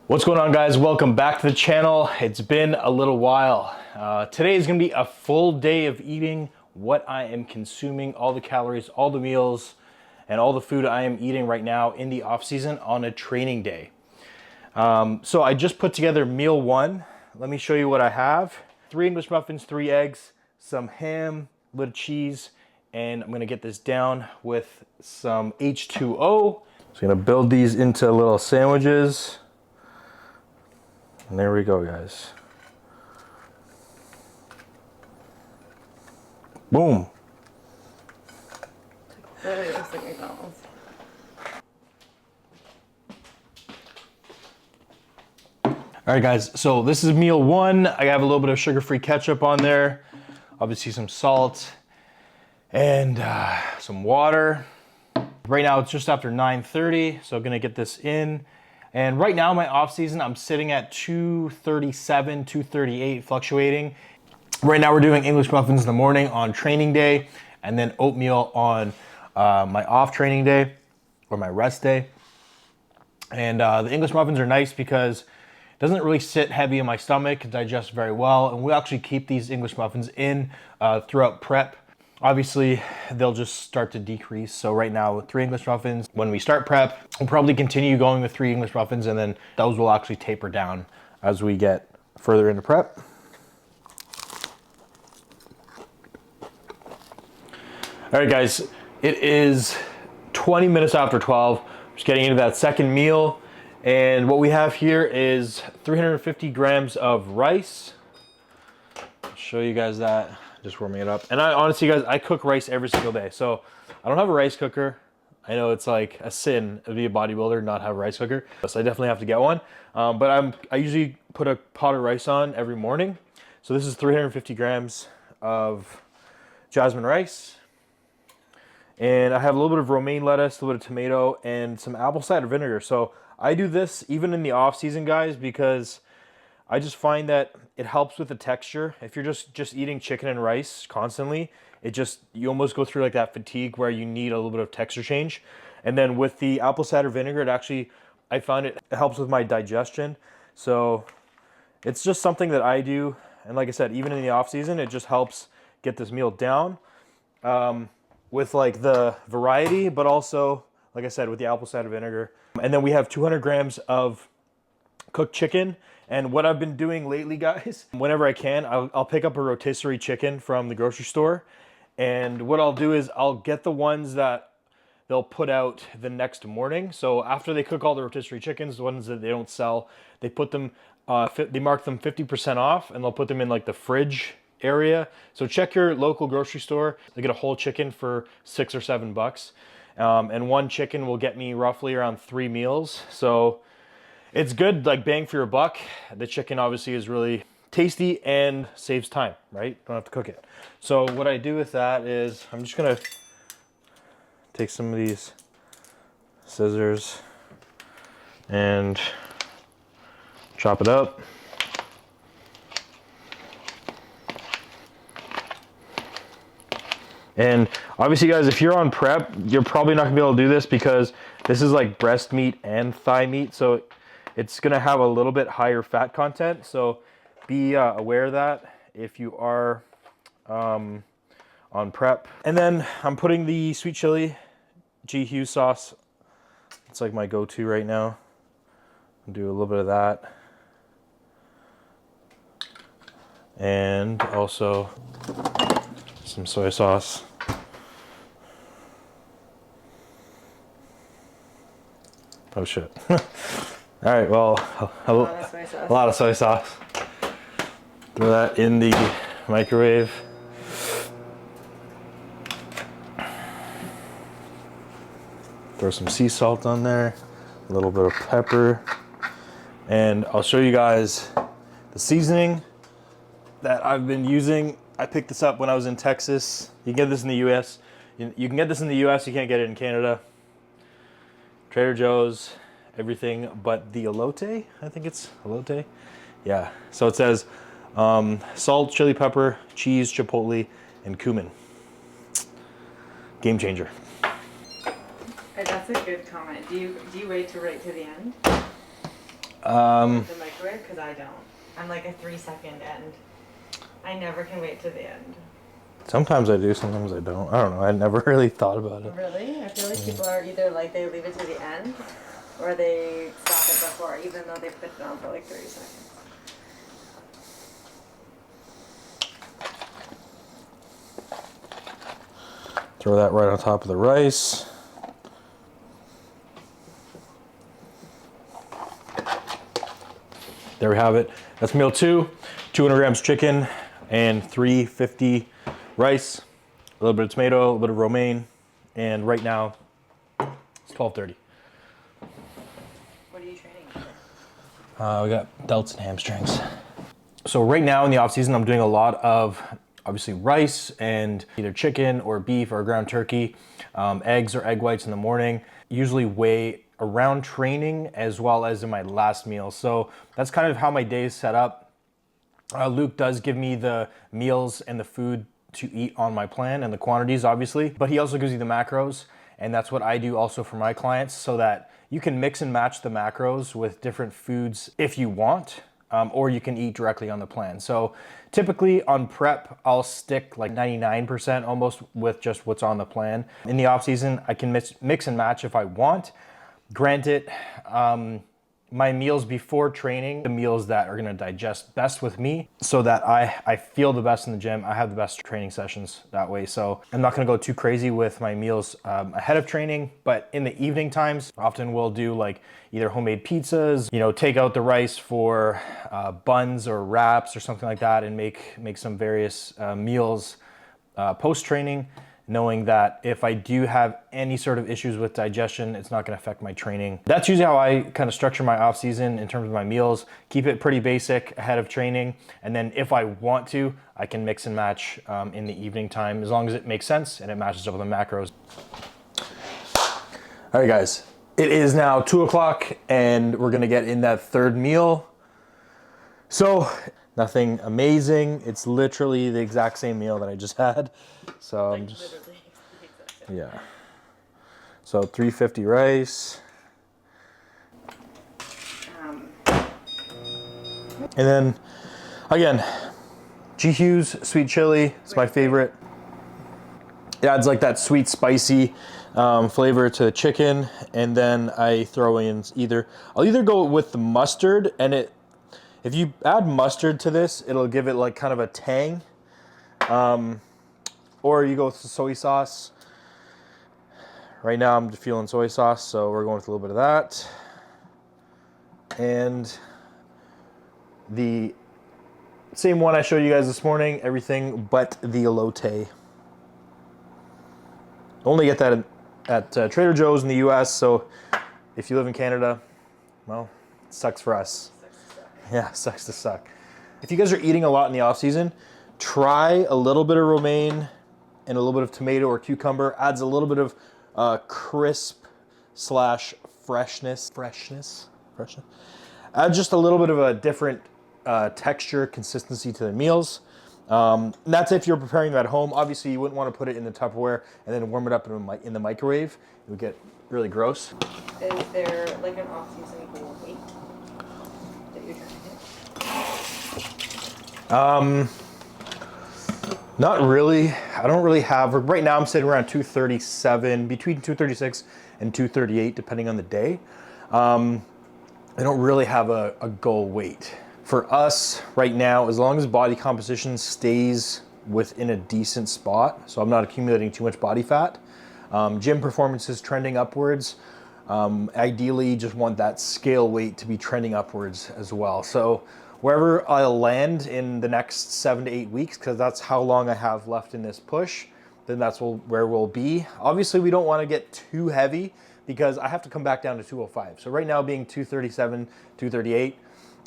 What's going on, guys? Welcome back to the channel. It's been a little while. Today is gonna be a full day of eating what I am consuming, all the calories, all the meals, and all the food I am eating right now in the off season on a training day. So I just put together meal one. Let me show you what I have. 3 English muffins, 3 eggs, some ham, a little cheese, and I'm gonna get this down with some H2O. So I'm gonna build these into little sandwiches. And there we go, guys. Boom. Literally looks like McDonald's. All right, guys, so this is meal one. I have a little bit of sugar-free ketchup on there, obviously some salt, and some water. Right now it's just after 9:30, so I'm gonna get this in. And right now, my off season, I'm sitting at 237, 238, fluctuating. Right now, we're doing English muffins in the morning on training day, and then oatmeal on my off training day or my rest day. And the English muffins are nice because it doesn't really sit heavy in my stomach, it digests very well. And we actually keep these English muffins in throughout prep. Obviously, they'll just start to decrease. So right now, with 3 English muffins, when we start prep, we'll probably continue going with 3 English muffins, and then those will actually taper down as we get further into prep. All right, guys, it is 20 minutes after 12. Just getting into that second meal. And what we have here is 350 grams of rice. I'll show you guys that. Just warming it up. And I honestly, guys, I cook rice every single day. So I don't have a rice cooker. I know it's like a sin to be a bodybuilder, not have a rice cooker. So I definitely have to get one. But I usually put a pot of rice on every morning. So this is 350 grams of jasmine rice. And I have a little bit of romaine lettuce, a little bit of tomato, and some apple cider vinegar. So I do this even in the off season, guys, because I just find that it helps with the texture. If you're just eating chicken and rice constantly, you almost go through like that fatigue where you need a little bit of texture change. And then with the apple cider vinegar, I found it helps with my digestion. So it's just something that I do. And like I said, even in the off season, it just helps get this meal down with like the variety, but also, like I said, with the apple cider vinegar. And then we have 200 grams of cooked chicken. And what I've been doing lately, guys, whenever I can, I'll pick up a rotisserie chicken from the grocery store. And what I'll do is I'll get the ones that they'll put out the next morning. So after they cook all the rotisserie chickens, the ones that they don't sell, they put them, they mark them 50% off, and they'll put them in like the fridge area. So check your local grocery store. They get a whole chicken for $6 or $7. And one chicken will get me roughly around 3 meals. So it's good, like bang for your buck. The chicken obviously is really tasty and saves time, right? Don't have to cook it. So what I do with that is I'm just gonna take some of these scissors and chop it up. And obviously, guys, if you're on prep, you're probably not gonna be able to do this because this is like breast meat and thigh meat. So it's gonna have a little bit higher fat content, so be aware of that if you are on prep. And then I'm putting the sweet chili G. Hughes sauce. It's like my go-to right now. I'll do a little bit of that. And also some soy sauce. Oh shit. All right, well, a lot of soy sauce. Throw that in the microwave. Throw some sea salt on there, a little bit of pepper, and I'll show you guys the seasoning that I've been using. I picked this up when I was in Texas. You can get this in the US. You can get this in the US, you can't get it in Canada. Trader Joe's. Everything but the elote. I think it's elote. Yeah. So it says salt, chili pepper, cheese, chipotle, and cumin. Game changer. That's a good comment. Do you wait to right to the end? The microwave, because I don't. I'm like a 3-second end. I never can wait to the end. Sometimes I do, sometimes I don't. I don't know. I never really thought about it. Really? I feel like people are either like they leave it to the end or they stop it before, even though they put it on for like 30 seconds. Throw that right on top of the rice. There we have it. That's meal 2. 200 grams chicken and 350 rice. A little bit of tomato, a little bit of romaine. And right now, it's 12:30. What are you training for? We got delts and hamstrings. So right now in the off season, I'm doing a lot of obviously rice and either chicken or beef or ground turkey, eggs or egg whites in the morning. Usually weigh around training as well as in my last meal. So that's kind of how my day is set up. Luke does give me the meals and the food to eat on my plan and the quantities obviously, but he also gives you the macros, and that's what I do also for my clients so that you can mix and match the macros with different foods if you want, or you can eat directly on the plan. So typically on prep, I'll stick like 99% almost with just what's on the plan. In the off season, I can mix and match if I want. Granted, my meals before training, the meals that are gonna digest best with me so that I feel the best in the gym. I have the best training sessions that way. So I'm not gonna go too crazy with my meals ahead of training, but in the evening times, often we'll do like either homemade pizzas, you know, take out the rice for buns or wraps or something like that and make some various meals post-training, knowing that if I do have any sort of issues with digestion, it's not gonna affect my training. That's usually how I kind of structure my off season in terms of my meals. Keep it pretty basic ahead of training. And then if I want to, I can mix and match in the evening time, as long as it makes sense and it matches up with the macros. All right, guys, it is now 2 o'clock and we're gonna get in that third meal. So nothing amazing. It's literally the exact same meal that I just had. So I'm just, Literally the exact same. yeah. So 350 rice. And then again, G Hughes sweet chili. It's my favorite. It adds like that sweet spicy flavor to the chicken. And then I throw in I'll either go with the mustard, and if you add mustard to this, it'll give it like kind of a tang. Or you go with the soy sauce. Right now I'm feeling soy sauce, so we're going with a little bit of that. And the same one I showed you guys this morning, everything but the elote. Only get that at Trader Joe's in the US, so if you live in Canada, well, it sucks for us. Yeah, sucks to suck. If you guys are eating a lot in the off season, try a little bit of romaine and a little bit of tomato or cucumber. Adds a little bit of crisp slash freshness. Add just a little bit of a different texture, consistency to the meals. And that's if you're preparing them at home. Obviously, you wouldn't want to put it in the Tupperware and then warm it up in the microwave. It would get really gross. Is there like an off-season goal weight that you're trying to hit? Not really. I don't really have, right now I'm sitting around 237, between 236 and 238, depending on the day. I don't really have a goal weight. For us right now, as long as body composition stays within a decent spot, so I'm not accumulating too much body fat, gym performance is trending upwards. Ideally, just want that scale weight to be trending upwards as well. So wherever I'll land in the next 7 to 8 weeks, because that's how long I have left in this push, then that's where we'll be. Obviously, we don't want to get too heavy because I have to come back down to 205. So right now being 237, 238,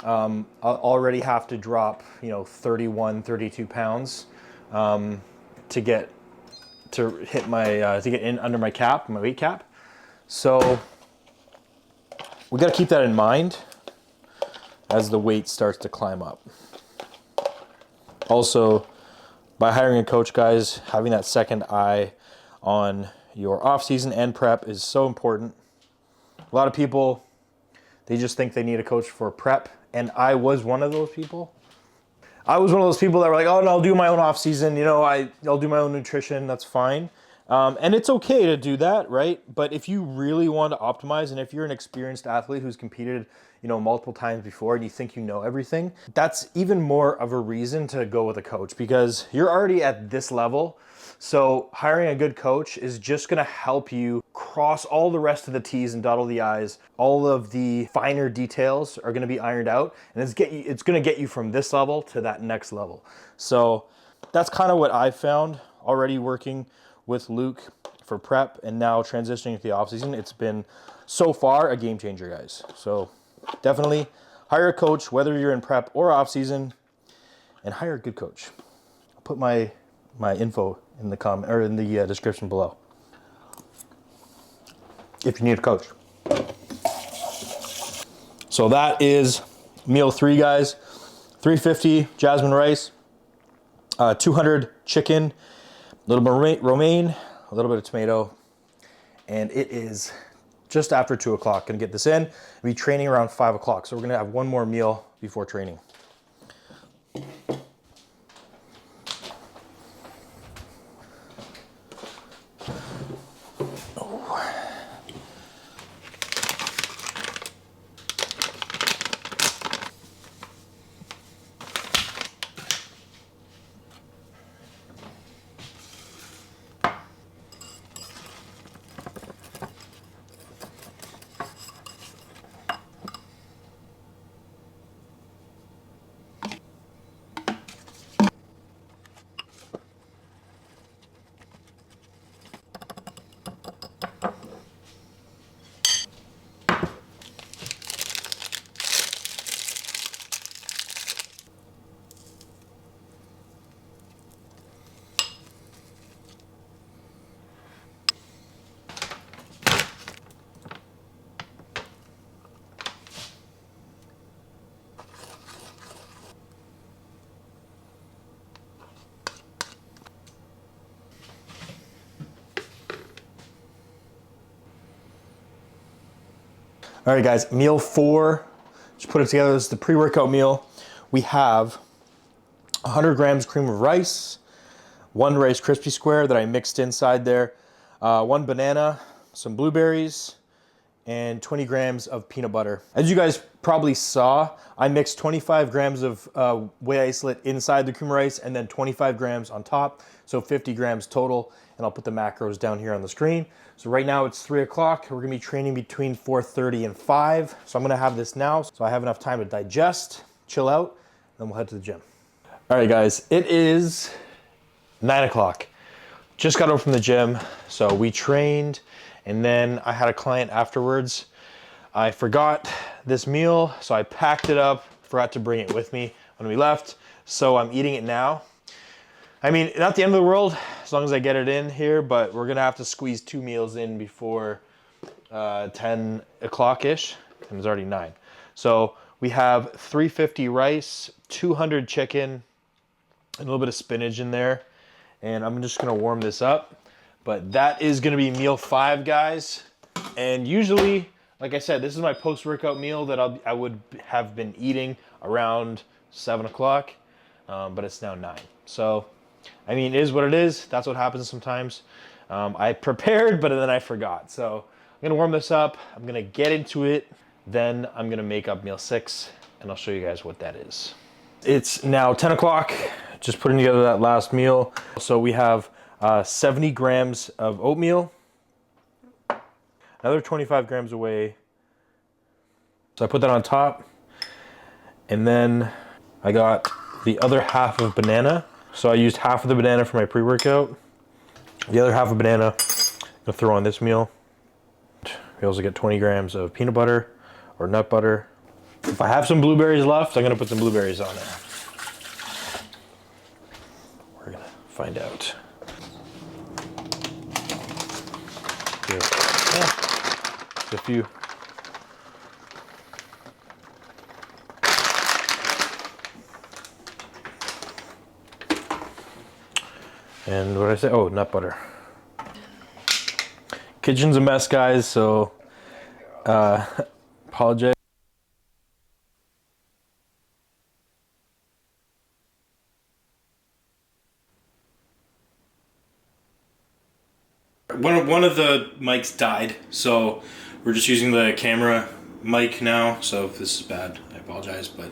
I'll already have to drop, 31, 32 pounds to get in under my cap, my weight cap. So we got to keep that in mind as the weight starts to climb up. Also, by hiring a coach, guys, having that second eye on your off season and prep is so important. A lot of people, They just think they need a coach for prep. And I was one of those people. I was one of those people that were like, oh, no, I'll do my own off season. You know, I'll do my own nutrition. That's fine. And it's okay to do that, right? But if you really want to optimize, and if you're an experienced athlete who's competed, you know, multiple times before and you think you know everything, that's even more of a reason to go with a coach, because you're already at this level. So hiring a good coach is just going to help you cross all the rest of the T's and dot all the I's. All of the finer details are going to be ironed out, and it's going to get you from this level to that next level. So that's kind of what I found already working with Luke for prep and now transitioning to the off season. It's been so far a game changer, guys. So definitely hire a coach, whether you're in prep or off season, and hire a good coach. I'll put my info in the comment or in the description below if you need a coach. So that is meal 3, guys. 350 jasmine rice, 200 chicken, a little bit romaine, a little bit of tomato, and it is just after 2 o'clock. Gonna get this in. We'll be training around 5 o'clock, so we're gonna have one more meal before training. All right, guys, meal 4, just put it together. This is the pre-workout meal. We have 100 grams cream of rice, 1 Rice Krispie square that I mixed inside there, 1 banana, some blueberries, and 20 grams of peanut butter. As you guys probably saw, I mixed 25 grams of whey isolate inside the cream of rice and then 25 grams on top, so 50 grams total, and I'll put the macros down here on the screen. So right now it's 3 o'clock. We're gonna be training between 4:30 and 5. So I'm gonna have this now so I have enough time to digest, chill out, then we'll head to the gym. All right, guys, it is 9 o'clock. Just got home from the gym, so we trained, and then I had a client afterwards. I forgot this meal, so I packed it up, forgot to bring it with me when we left, so I'm eating it now. I mean, not the end of the world, as long as I get it in here, but we're gonna have to squeeze 2 meals in before 10 o'clock-ish, and it's already 9. So we have 350 rice, 200 chicken, and a little bit of spinach in there, and I'm just gonna warm this up. But that is gonna be meal 5, guys. And usually, like I said, this is my post-workout meal that I would have been eating around 7 o'clock, but it's now 9. So, I mean, it is what it is. That's what happens sometimes. I prepared, but then I forgot. So I'm gonna warm this up. I'm gonna get into it. Then I'm gonna make up meal 6, and I'll show you guys what that is. It's now 10 o'clock, just putting together that last meal. So we have 70 grams of oatmeal, another 25 grams of whey. So I put that on top, and then I got the other half of banana. So I used half of the banana for my pre-workout. The other half of banana, I'm gonna throw on this meal. We also get 20 grams of peanut butter or nut butter. If I have some blueberries left, I'm gonna put some blueberries on there. We're gonna find out. Here. Just a few. And what did I say? Oh, nut butter. Kitchen's a mess, guys, so apologize. one of the mics died, so we're just using the camera mic now. So if this is bad, I apologize, but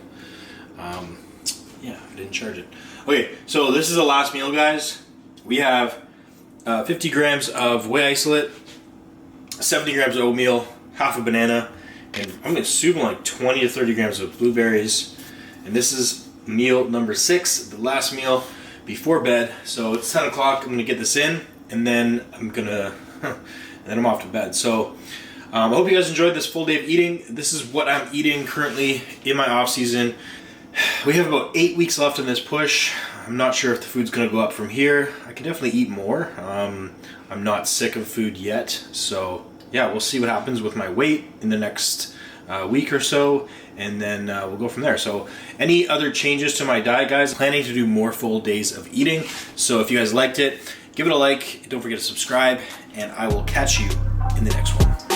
yeah, I didn't charge it. Okay, so this is the last meal, guys. We have 50 grams of whey isolate, 70 grams of oatmeal, half a banana, and I'm assuming like 20 to 30 grams of blueberries. And this is meal number 6, the last meal before bed. So it's 10 o'clock. I'm gonna get this in, and then I'm off to bed. So I hope you guys enjoyed this full day of eating. This is what I'm eating currently in my off season. We have about 8 weeks left in this push. I'm not sure if the food's gonna go up from here. I can definitely eat more. I'm not sick of food yet, so yeah, we'll see what happens with my weight in the next week or so, and then we'll go from there. So any other changes to my diet, guys, planning to do more full days of eating. So if you guys liked it, give it a like, don't forget to subscribe, and I will catch you in the next one.